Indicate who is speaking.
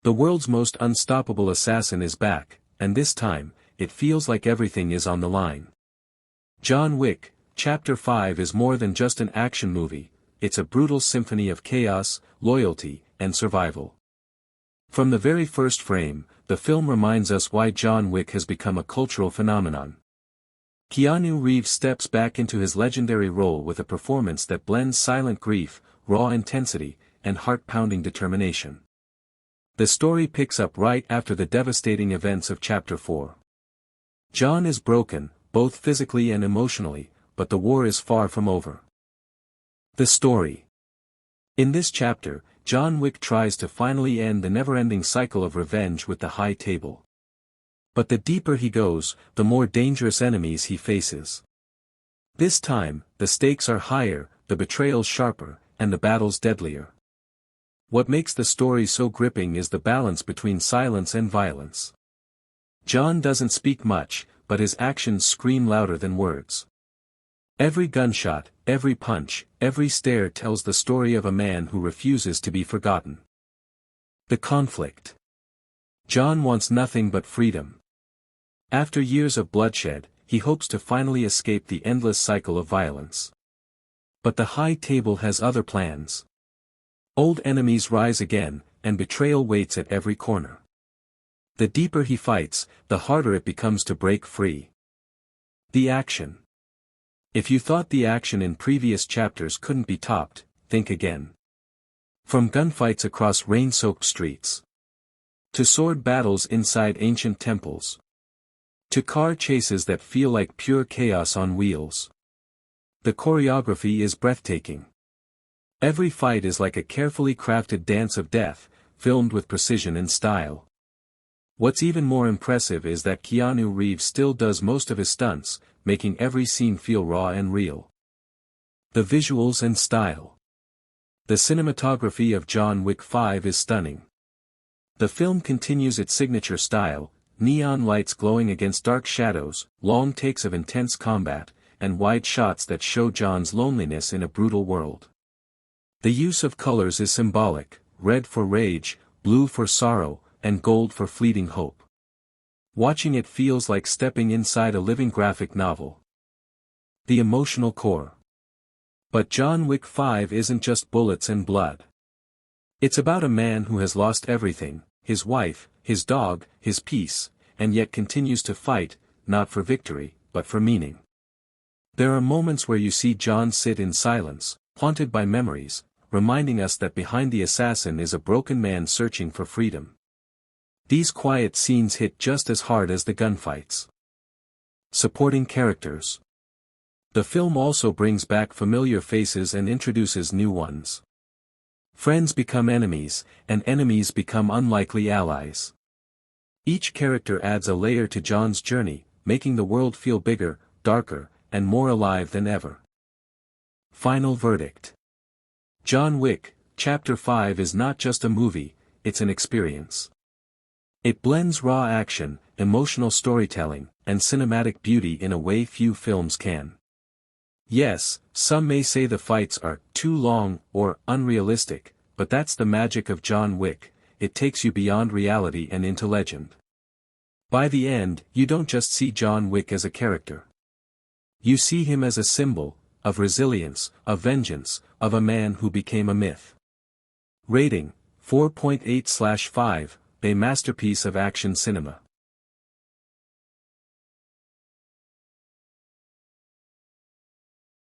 Speaker 1: The world's most unstoppable assassin is back, and this time, it feels like everything is on the line. John Wick, Chapter 5 is more than just an action movie, it's a brutal symphony of chaos, loyalty, and survival. From the very first frame, the film reminds us why John Wick has become a cultural phenomenon. Keanu Reeves steps back into his legendary role with a performance that blends silent grief, raw intensity, and heart-pounding determination. The story picks up right after the devastating events of Chapter 4. John is broken, both physically and emotionally, but the war is far from over. The story. In this chapter, John Wick tries to finally end the never-ending cycle of revenge with the High Table. But the deeper he goes, the more dangerous enemies he faces. This time, the stakes are higher, the betrayals sharper, and the battles deadlier. What makes the story so gripping is the balance between silence and violence. John doesn't speak much, but his actions scream louder than words. Every gunshot, every punch, every stare tells the story of a man who refuses to be forgotten. The conflict. John wants nothing but freedom. After years of bloodshed, he hopes to finally escape the endless cycle of violence. But the High Table has other plans. Old enemies rise again, and betrayal waits at every corner. The deeper he fights, the harder it becomes to break free. The action. If you thought the action in previous chapters couldn't be topped, think again. From gunfights across rain-soaked streets, to sword battles inside ancient temples, to car chases that feel like pure chaos on wheels. The choreography is breathtaking. Every fight is like a carefully crafted dance of death, filmed with precision and style. What's even more impressive is that Keanu Reeves still does most of his stunts, making every scene feel raw and real. The visuals and style. The cinematography of John Wick 5 is stunning. The film continues its signature style, neon lights glowing against dark shadows, long takes of intense combat, and wide shots that show John's loneliness in a brutal world. The use of colors is symbolic, red for rage, blue for sorrow, and gold for fleeting hope. Watching it feels like stepping inside a living graphic novel. The emotional core. But John Wick 5 isn't just bullets and blood. It's about a man who has lost everything, his wife, his dog, his peace, and yet continues to fight, not for victory, but for meaning. There are moments where you see John sit in silence, haunted by memories, reminding us that behind the assassin is a broken man searching for freedom. These quiet scenes hit just as hard as the gunfights. Supporting characters. The film also brings back familiar faces and introduces new ones. Friends become enemies, and enemies become unlikely allies. Each character adds a layer to John's journey, making the world feel bigger, darker, and more alive than ever. Final verdict. John Wick, Chapter 5 is not just a movie, it's an experience. It blends raw action, emotional storytelling, and cinematic beauty in a way few films can. Yes, some may say the fights are too long or unrealistic, but that's the magic of John Wick, it takes you beyond reality and into legend. By the end, you don't just see John Wick as a character. You see him as a symbol of resilience, of vengeance, of a man who became a myth. Rating, 4.8/5, a masterpiece of action cinema.